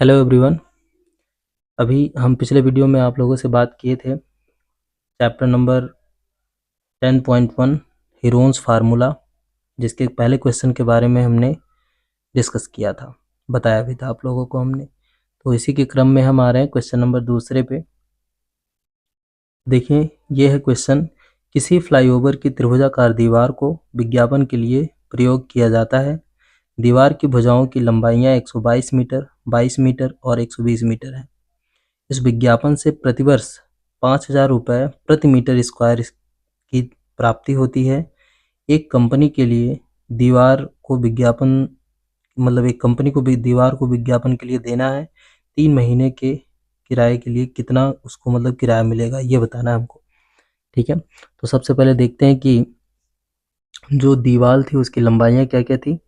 Hello everyone. अभी हम पिछले वीडियो में आप लोगों से बात किए थे चैप्टर नंबर 10.1 हीरोन्स फार्मूला, जिसके पहले क्वेश्चन के बारे में हमने डिस्कस किया था, बताया भी था आप लोगों को हमने। तो इसी के क्रम में हम आ रहे हैं क्वेश्चन नंबर दूसरे पे। देखिए, ये है क्वेश्चन। किसी फ्लाईओवर की त्रिभुजाकार दीवार को विज्ञापन के लिए प्रयोग किया जाता है। दीवार की भुजाओं की लंबाइयाँ 122 मीटर, 22 मीटर और 120 मीटर है। इस विज्ञापन से प्रतिवर्ष 5,000 रुपये प्रति मीटर स्क्वायर की प्राप्ति होती है। एक कंपनी के लिए दीवार को विज्ञापन एक कंपनी को भी दीवार को विज्ञापन के लिए देना है। 3 महीने के किराए के लिए कितना उसको किराया मिलेगा, ये बताना है हमको। ठीक है, तो सबसे पहले देखते हैं कि जो दीवार थी उसकी लंबाइयाँ क्या क्या थी।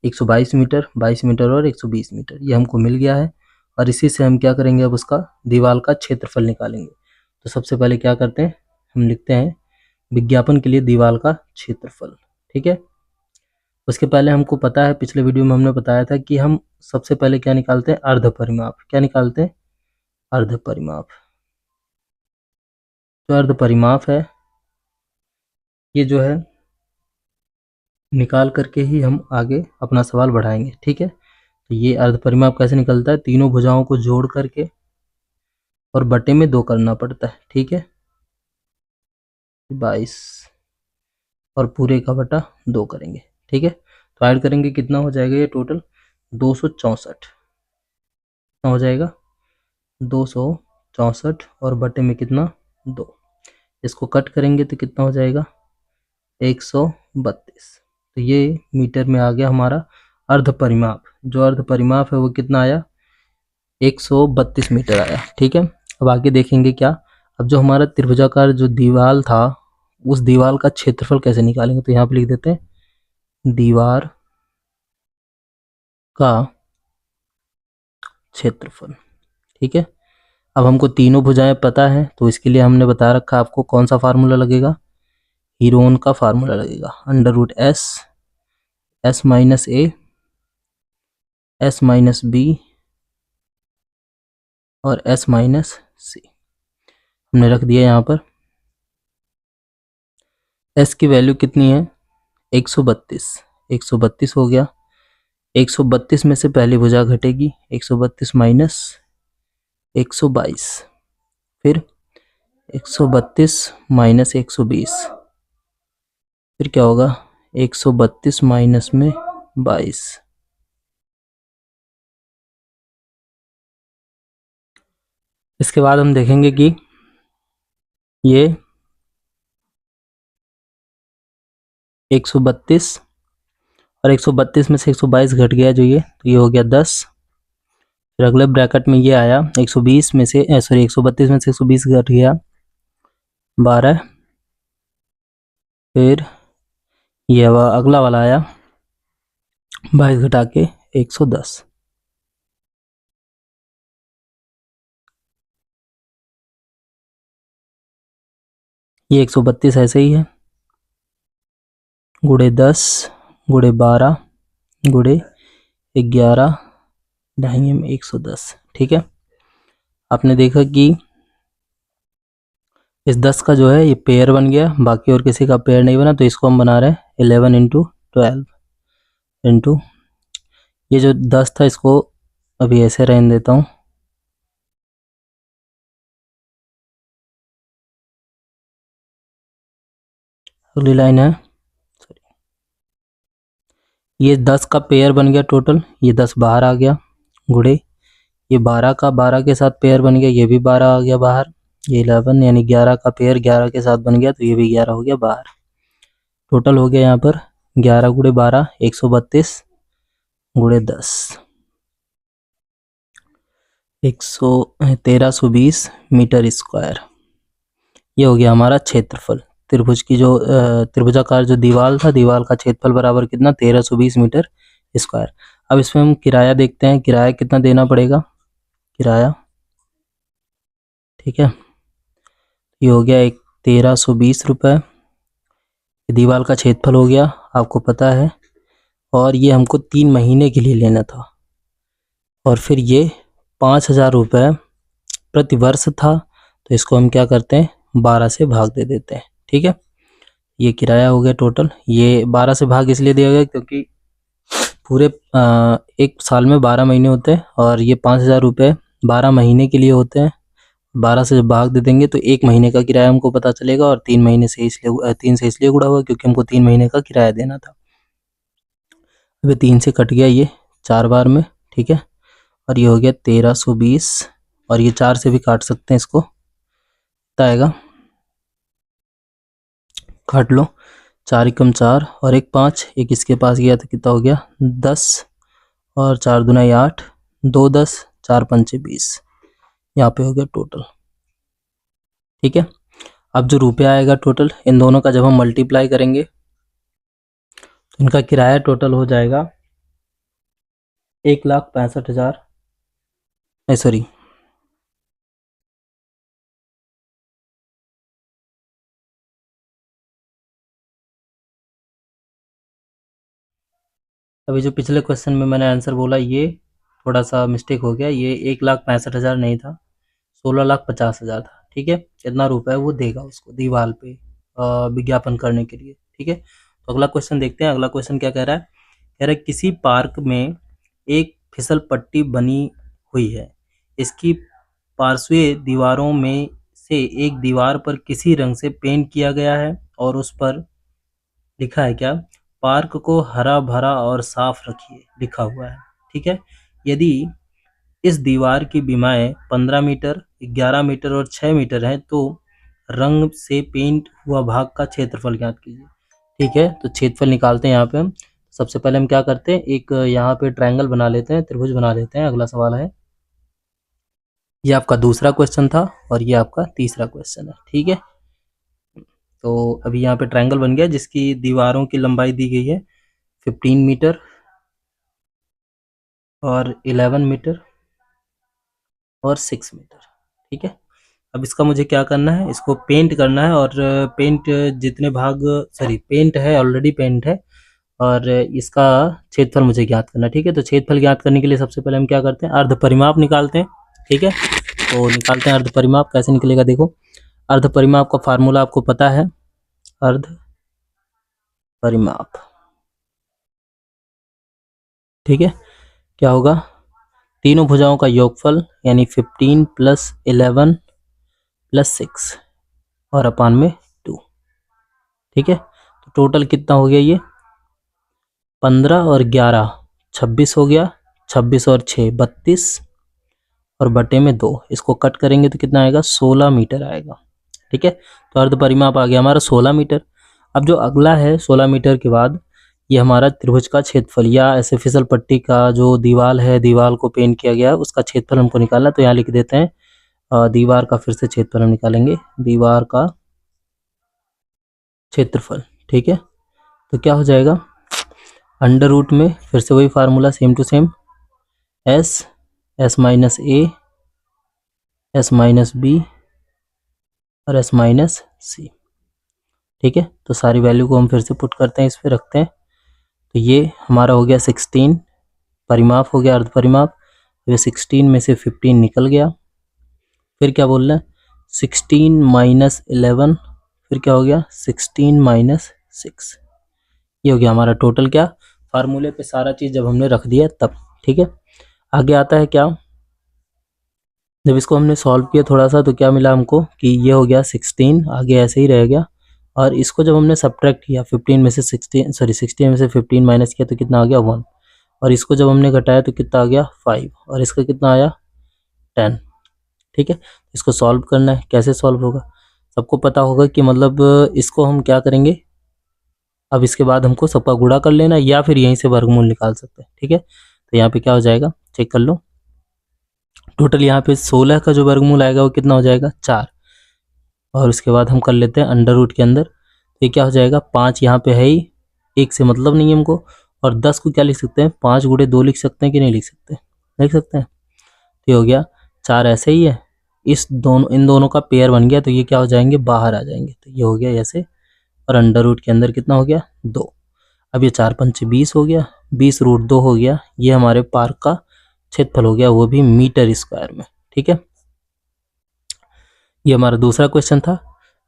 122 मीटर, 22 मीटर और 120 मीटर, ये हमको मिल गया है। और इसी से हम क्या करेंगे, अब उसका दीवार का क्षेत्रफल निकालेंगे। तो सबसे पहले क्या करते हैं, हम लिखते हैं विज्ञापन के लिए दीवार का क्षेत्रफल। ठीक है, उसके पहले हमको पता है, पिछले वीडियो में हमने बताया था कि हम सबसे पहले क्या निकालते हैं, अर्ध परिमाप। क्या निकालते हैं, अर्ध परिमाप। जो अर्ध परिमाप है ये जो है निकाल करके ही हम आगे अपना सवाल बढ़ाएंगे। ठीक है, तो ये अर्ध परिमाप कैसे निकलता है, तीनों भुजाओं को जोड़ करके और बटे में 2 करना पड़ता है। ठीक है, 22 और पूरे का बटा 2 करेंगे। ठीक है, तो ऐड करेंगे, कितना हो जाएगा ये टोटल 264। कितना हो जाएगा 264 और बटे में कितना 2। इसको कट करेंगे तो कितना हो जाएगा 132। तो ये मीटर में आ गया हमारा अर्ध परिमाप। जो अर्ध परिमाप है वो कितना आया, 132 मीटर आया। ठीक है, अब आगे देखेंगे क्या। अब जो हमारा त्रिभुजाकार जो दीवार था, उस दीवार का क्षेत्रफल कैसे निकालेंगे। तो यहाँ पे लिख देते हैं दीवार का क्षेत्रफल। ठीक है, अब हमको तीनों भुजाएं पता है, तो इसके लिए हमने बता रखा आपको कौन सा फार्मूला लगेगा, हीरोन का फार्मूला लगेगा। Under root S, S minus A, S minus B और एस माइनस सी हमने रख दिया यहाँ पर। एस की वैल्यू कितनी है, 132। 132 हो गया। 132 में से पहली भुजा घटेगी, 132 माइनस 122, फिर 132 माइनस 120, फिर क्या होगा 132 माइनस में 22। इसके बाद हम देखेंगे कि ये 132 और 132 में से 122 घट गया जो ये, तो ये हो गया 10। फिर अगले ब्रैकेट में ये आया 120 में से 132 में से 120 घट गया 12। फिर ये अगला वाला आया 22 घटा के 110। ये 132 ऐसे ही है, गुणे 10 गुणे 12 गुणे 11 ढाई में 110। ठीक है, आपने देखा कि इस 10 का जो है ये पेयर बन गया, बाकी और किसी का पेयर नहीं बना, तो इसको हम बना रहे हैं 11 इंटू 12 इंटू ये जो 10 था इसको अभी ऐसे रहने देता हूँ। अगली लाइन है, ये 10 का पेयर बन गया टोटल, ये 10 बाहर आ गया, गुणे ये 12 का 12 के साथ पेयर बन गया, ये भी 12 आ गया बाहर, ये 11 यानी 11 का पेयर 11 के साथ बन गया, तो ये भी 11 हो गया बाहर। टोटल हो गया यहाँ पर 11 गुणे 12 132 गुणे 10 1320 मीटर स्क्वायर। ये हो गया हमारा क्षेत्रफल। त्रिभुज की जो त्रिभुजाकार जो दीवार था, दीवार का क्षेत्रफल बराबर कितना 1320 मीटर स्क्वायर। अब इसमें हम किराया देखते हैं, किराया कितना देना पड़ेगा, किराया। ठीक है, ये हो गया 1320 रुपये। दीवार का क्षेत्रफल हो गया, आपको पता है, और ये हमको 3 महीने के लिए लेना था। और फिर ये 5,000 रुपये प्रति वर्ष था, तो इसको हम क्या करते हैं 12 से भाग दे देते हैं। ठीक है, ये किराया हो गया टोटल। ये 12 से भाग इसलिए दिया गया क्योंकि पूरे एक साल में 12 महीने होते हैं और ये 5,000 रुपये 12 महीने के लिए होते हैं। 12 से जब भाग दे देंगे तो एक महीने का किराया हमको पता चलेगा, और 3 महीने से इसलिए 3 से इसलिए गुणा हुआ क्योंकि हमको 3 महीने का किराया देना था। अब 3 से कट गया ये 4 बार में। ठीक है, और ये हो गया 1320, और ये 4 से भी काट सकते हैं इसको, आएगा काट लो। 4 एकम 4 और 1 5, एक इसके पास गया तो कितना हो गया 10, और 4 दूना 8, 2 10, 4 पंचे 20, यहाँ पे हो गया टोटल। ठीक है, अब जो रुपया आएगा टोटल इन दोनों का जब हम मल्टीप्लाई करेंगे तो इनका किराया टोटल हो जाएगा 1,65,000, सॉरी अभी जो पिछले क्वेश्चन में मैंने आंसर बोला ये थोड़ा सा मिस्टेक हो गया, ये 1,65,000 नहीं था, 16,50,000 था। ठीक है, कितना रुपए वो देगा उसको दीवार पे विज्ञापन करने के लिए। ठीक है, तो अगला क्वेश्चन देखते हैं। अगला क्वेश्चन क्या कह रहा है, कह रहा है किसी पार्क में एक फिसल पट्टी बनी हुई है, इसकी पार्श्वीय दीवारों में से एक दीवार पर किसी रंग से पेंट किया गया है और उस पर लिखा है क्या, पार्क को हरा भरा और साफ रखिए, लिखा हुआ है। ठीक है, यदि इस दीवार की बीमाएं 15 मीटर, 11 मीटर और 6 मीटर है तो रंग से पेंट हुआ भाग का क्षेत्रफल ज्ञात कीजिए। ठीक है, तो क्षेत्रफल निकालते हैं। यहाँ पे हम सबसे पहले हम क्या करते हैं, एक यहाँ पे ट्रायंगल बना लेते हैं, त्रिभुज बना लेते हैं। अगला सवाल है, ये आपका दूसरा क्वेश्चन था और ये आपका तीसरा क्वेश्चन है। ठीक है, तो अभी यहाँ पे ट्रायंगल बन गया जिसकी दीवारों की लंबाई दी गई है 15 मीटर और 11 मीटर और 6 मीटर। ठीक है, अब इसका मुझे क्या करना है, इसको पेंट करना है, और पेंट जितने भाग पेंट है, ऑलरेडी पेंट है, और इसका क्षेत्रफल मुझे ज्ञात करना है। ठीक है, तो क्षेत्रफल ज्ञात करने के लिए सबसे पहले हम क्या करते हैं, अर्ध परिमाप निकालते हैं। ठीक है, तो निकालते हैं अर्ध परिमाप। कैसे निकलेगा देखो, अर्ध परिमाप का फार्मूला आपको पता है, अर्ध परिमाप। ठीक है, क्या होगा, तीनों भुजाओं का योगफल यानी 15 + 11 + 6 और अपान में 2। ठीक है, तो टोटल कितना हो गया, ये 15 और 11 26 हो गया, 26 और 6 32 और बटे में 2, इसको कट करेंगे तो कितना आएगा 16 मीटर आएगा। ठीक है, तो अर्ध परिमाप आ गया हमारा 16 मीटर। अब जो अगला है 16 मीटर के बाद ये हमारा त्रिभुज का क्षेत्रफल या ऐसे फिसल पट्टी का जो दीवार है, दीवार को पेंट किया गया है उसका क्षेत्रफल हमको निकालना है। तो यहाँ लिख देते हैं दीवार का फिर से क्षेत्रफल हम निकालेंगे, दीवार का क्षेत्रफल। ठीक है, तो क्या हो जाएगा, अंडर रूट में फिर से वही formula same to same, S minus A, S minus B और एस माइनस सी। ठीक है, तो सारी वैल्यू को हम फिर से पुट करते हैं, इस पर रखते हैं। तो ये हमारा हो गया 16 परिमाप हो गया, अर्ध परिमाप। ये 16 में से 15 निकल गया, फिर क्या बोल रहे हैं 16 माइनस 11, फिर क्या हो गया 16 माइनस 6, ये हो गया हमारा टोटल। क्या फार्मूले पे सारा चीज़ जब हमने रख दिया तब। ठीक है, आगे आता है क्या, जब इसको हमने सॉल्व किया थोड़ा सा तो क्या मिला हमको कि ये हो गया 16, आगे ऐसे ही रह गया, और इसको जब हमने सब्ट्रैक्ट किया 15 में से 16 में से 15 माइनस किया तो कितना आ गया 1, और इसको जब हमने घटाया तो कितना आ गया 5, और इसका कितना आया 10। ठीक है, इसको सॉल्व करना है, कैसे सॉल्व होगा सबको पता होगा कि मतलब इसको हम क्या करेंगे, अब इसके बाद हमको सबका गुणा कर लेना या फिर यहीं से वर्गमूल निकाल सकते हैं। ठीक है, तो यहाँ पे क्या हो जाएगा चेक कर लो, टोटल यहाँ पे 16 का जो वर्गमूल आएगा वो कितना हो जाएगा 4, और उसके बाद हम कर लेते हैं अंडर रूट के अंदर, तो ये क्या हो जाएगा 5 यहाँ पे है ही, 1 से मतलब नहीं है हमको, और 10 को क्या लिख सकते हैं 5 × 2 लिख सकते हैं कि नहीं लिख सकते, लिख सकते हैं। तो ये हो गया 4 ऐसे ही है, इन दोनों का पेयर बन गया तो ये क्या हो जाएंगे बाहर आ जाएंगे, तो ये हो गया ऐसे, और अंडर रूट के अंदर कितना हो गया 2। अब ये 4 × 5 = 20 हो गया, 20 √2 हो गया, ये हमारे पार्क का क्षेत्रफल हो गया वो भी मीटर स्क्वायर में। ठीक है, ये हमारा दूसरा क्वेश्चन था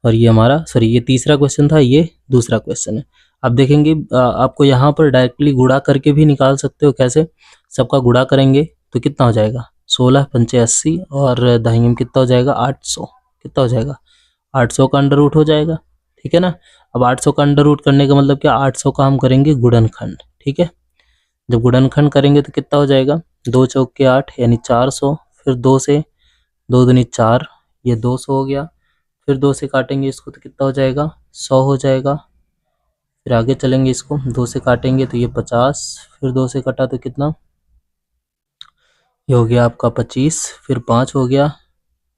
और ये हमारा ये तीसरा क्वेश्चन था, ये दूसरा क्वेश्चन है। आप देखेंगे आपको यहाँ पर डायरेक्टली गुणा करके भी निकाल सकते हो। कैसे? सबका गुणा करेंगे तो कितना हो जाएगा 16 पंचे 80 और दाहिने में कितना हो जाएगा 800। कितना हो जाएगा 800 का अंडर रूट हो जाएगा। ठीक है ना। अब 800 का अंडर रूट करने का मतलब क्या, 800 का हम करेंगे गुणनखंड। ठीक है, जब गुणनखंड करेंगे तो कितना हो जाएगा 2 चौक के 8 यानी 400। फिर 2 से 2 दूनी 4, ये 200 हो गया। फिर 2 से काटेंगे इसको तो कितना हो जाएगा 100 हो जाएगा। फिर आगे चलेंगे, इसको 2 से काटेंगे तो ये 50। फिर 2 से कटा तो कितना, ये हो गया आपका 25। फिर 5 हो गया,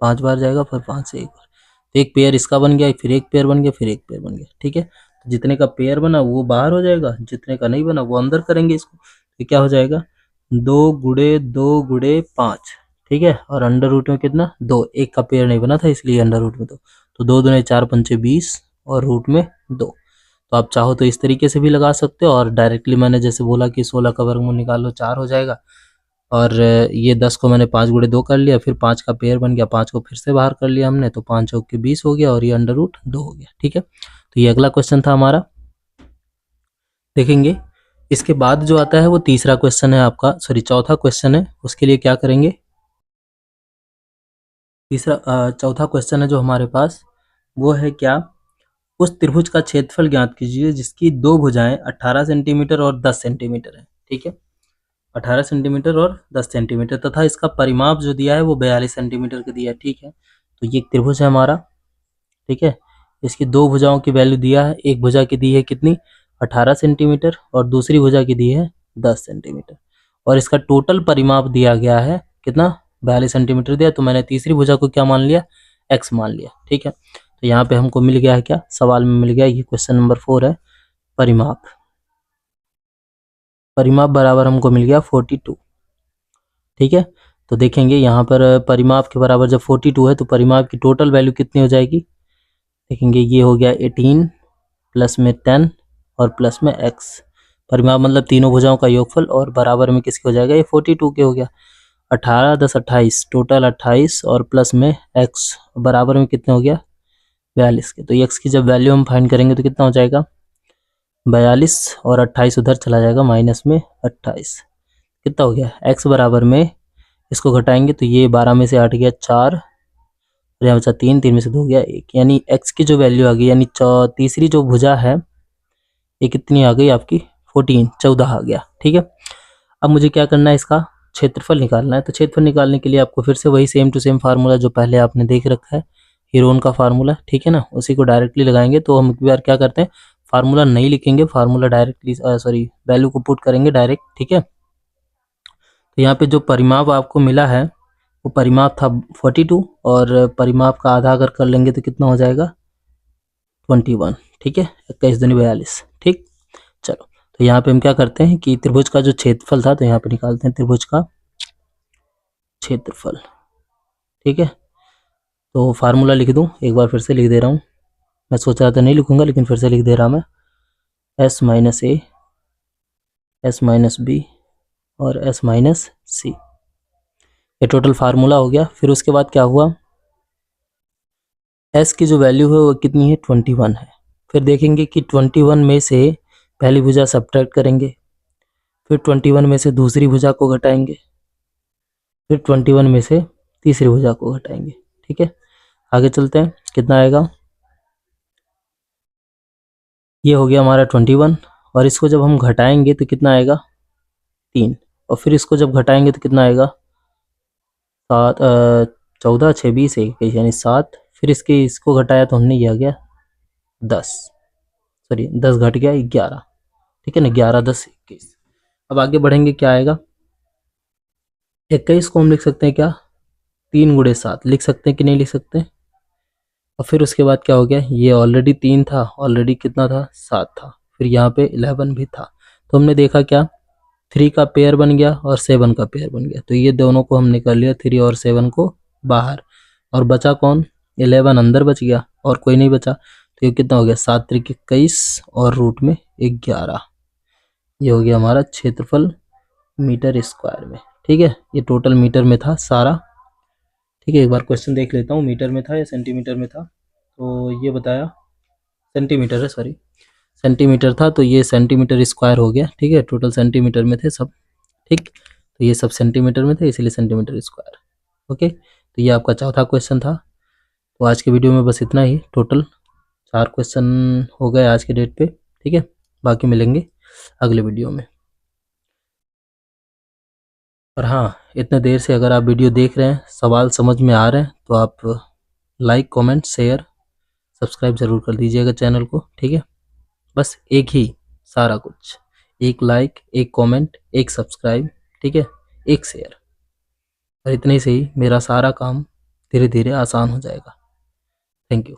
5 बार जाएगा, फिर 5 से एक बार, तो एक पेयर इसका बन गया, फिर एक पेयर बन गया, फिर एक पेयर बन गया। ठीक है, तो जितने का पेयर बना वो बाहर हो जाएगा, जितने का नहीं बना वो अंदर करेंगे इसको। तो क्या हो जाएगा 2 × 2 × 5। ठीक है, और अंडर रूट में कितना 2, एक का पेयर नहीं बना था इसलिए अंडर रूट में 2। तो 2 दूने 4 पंचे 20 और रूट में 2। तो आप चाहो तो इस तरीके से भी लगा सकते हो, और डायरेक्टली मैंने जैसे बोला कि 16 का वर्गमूल निकाल लो 4 हो जाएगा। और ये 10 को मैंने 5 × 2 कर लिया, फिर 5 का पेयर बन गया, 5 को फिर से बाहर कर लिया हमने, तो 5 चौक के 20 हो गया और ये अंडर रूट 2 हो गया। ठीक है, तो ये अगला क्वेश्चन था हमारा। देखेंगे इसके बाद जो आता है वो तीसरा क्वेश्चन है आपका, चौथा क्वेश्चन है। उसके लिए क्या करेंगे, चौथा क्वेश्चन है जो हमारे पास वो है क्या, उस त्रिभुज का क्षेत्रफल ज्ञात कीजिए जिसकी दो भुजाएं 18 सेंटीमीटर और 10 सेंटीमीटर है। ठीक है, 18 सेंटीमीटर और 10 सेंटीमीटर तथा इसका परिमाप जो दिया है वो 42 सेंटीमीटर का दिया है। ठीक है, तो ये एक त्रिभुज है हमारा। ठीक है, इसकी दो भुजाओं की वैल्यू दिया है, एक भुजा की दी है कितनी 18 सेंटीमीटर और दूसरी भुजा की दी है 10 सेंटीमीटर, और इसका टोटल परिमाप दिया गया है कितना 42 सेंटीमीटर दिया। तो मैंने तीसरी भुजा को क्या मान लिया, x मान लिया। ठीक है, तो यहाँ पे हमको मिल गया है क्या, सवाल में मिल गया, ये क्वेश्चन नंबर 4 है, परिमाप। परिमाप बराबर हमको मिल गया 42। ठीक है, तो देखेंगे यहाँ पर परिमाप के बराबर जब 42 है तो परिमाप की टोटल वैल्यू कितनी हो जाएगी। देखेंगे ये हो गया 18 प्लस में 10 और प्लस में x। परिमाप मतलब तीनों भुजाओं का योगफल, और बराबर में किसके हो जाएगा, ये 42 के हो गया। 18 10 28 टोटल 28 और प्लस में x बराबर में कितने हो गया 42 के। तो x की जब वैल्यू हम फाइंड करेंगे तो कितना हो जाएगा 42 और 28 उधर चला जाएगा माइनस में 28, कितना हो गया x बराबर में, इसको घटाएंगे तो ये 12 में से 8 गया 4, और यहाँ बचा 3, 3 में से 2 गया 1, यानी x की जो वैल्यू आ गई, यानी तीसरी जो भुजा है ये कितनी आ गई आपकी 14 आ गया। ठीक है, अब मुझे क्या करना है, इसका क्षेत्रफल निकालना है। तो क्षेत्रफल निकालने के लिए आपको फिर से वही सेम टू सेम फार्मूला जो पहले आपने देख रखा है, हीरोन का फार्मूला। ठीक है ना, उसी को डायरेक्टली लगाएंगे। तो हम एक बार क्या करते हैं, फार्मूला नहीं लिखेंगे, फार्मूला डायरेक्टली वैल्यू को पुट करेंगे डायरेक्ट। ठीक है, तो यहाँ पे जो परिमाप आपको मिला है वो परिमाप था 42, और परिमाप का आधा अगर कर लेंगे तो कितना हो जाएगा 21। ठीक है, 21 दूनी 42। ठीक, चलो तो यहाँ पे हम क्या करते हैं कि त्रिभुज का जो क्षेत्रफल था, तो यहाँ पे निकालते हैं त्रिभुज का क्षेत्रफल। ठीक है, तो फार्मूला लिख दूं, एक बार फिर से लिख दे रहा हूँ। मैं सोच रहा था नहीं लिखूंगा, लेकिन फिर से लिख दे रहा मैं, s माइनस ए, s माइनस बी और s माइनस सी, ये टोटल फार्मूला हो गया। फिर उसके बाद क्या हुआ, s की जो वैल्यू है वो कितनी है 21 है। फिर देखेंगे कि 21 में से पहली भुजा सब्ट्रैक्ट करेंगे, फिर 21 में से दूसरी भुजा को घटाएंगे, फिर 21 में से तीसरी भुजा को घटाएंगे। ठीक है, आगे चलते हैं, कितना आएगा, ये हो गया हमारा 21, और इसको जब हम घटाएंगे तो कितना आएगा 3, और फिर इसको जब घटाएंगे तो कितना आएगा 7, 14 6 20 21 यानी 7। फिर इसको घटाया तो हमने ये आ गया 10, 10 घट गया 11। ठीक है ना, 11 10 21। अब आगे बढ़ेंगे, क्या आएगा 21 को हम लिख सकते हैं क्या 3 × 7 लिख सकते हैं कि नहीं लिख सकते। और फिर उसके बाद क्या हो गया, ये ऑलरेडी 3 था, ऑलरेडी कितना था 7 था, फिर यहाँ पे 11 भी था। तो हमने देखा क्या 3 का पेयर बन गया और 7 का पेयर बन गया, तो ये दोनों को हमने कर लिया 3 और 7 को बाहर, और बचा कौन 11 अंदर बच गया और कोई नहीं बचा। तो ये कितना हो गया 7 3 21 और रूट में 11, ये हो गया हमारा क्षेत्रफल मीटर स्क्वायर में। ठीक है, ये टोटल मीटर में था सारा। ठीक है, एक बार क्वेश्चन देख लेता हूँ, मीटर में था या सेंटीमीटर में था। तो ये बताया सेंटीमीटर है, सॉरी सेंटीमीटर था, तो ये सेंटीमीटर स्क्वायर हो गया। ठीक है, टोटल सेंटीमीटर में थे सब। ठीक, तो ये सब सेंटीमीटर में थे, इसीलिए सेंटीमीटर स्क्वायर। ओके, तो ये आपका चौथा क्वेश्चन था। तो आज के वीडियो में बस इतना ही, टोटल 4 क्वेश्चन हो गए आज के डेट पे। ठीक है, बाकी मिलेंगे अगले वीडियो में। और हाँ, इतने देर से अगर आप वीडियो देख रहे हैं, सवाल समझ में आ रहे हैं, तो आप लाइक, कमेंट, शेयर, सब्सक्राइब ज़रूर कर दीजिएगा चैनल को। ठीक है, बस एक ही सारा कुछ, एक लाइक, एक कमेंट, एक सब्सक्राइब, ठीक है, एक शेयर, और इतने से ही मेरा सारा काम धीरे धीरे आसान हो जाएगा। Thank you.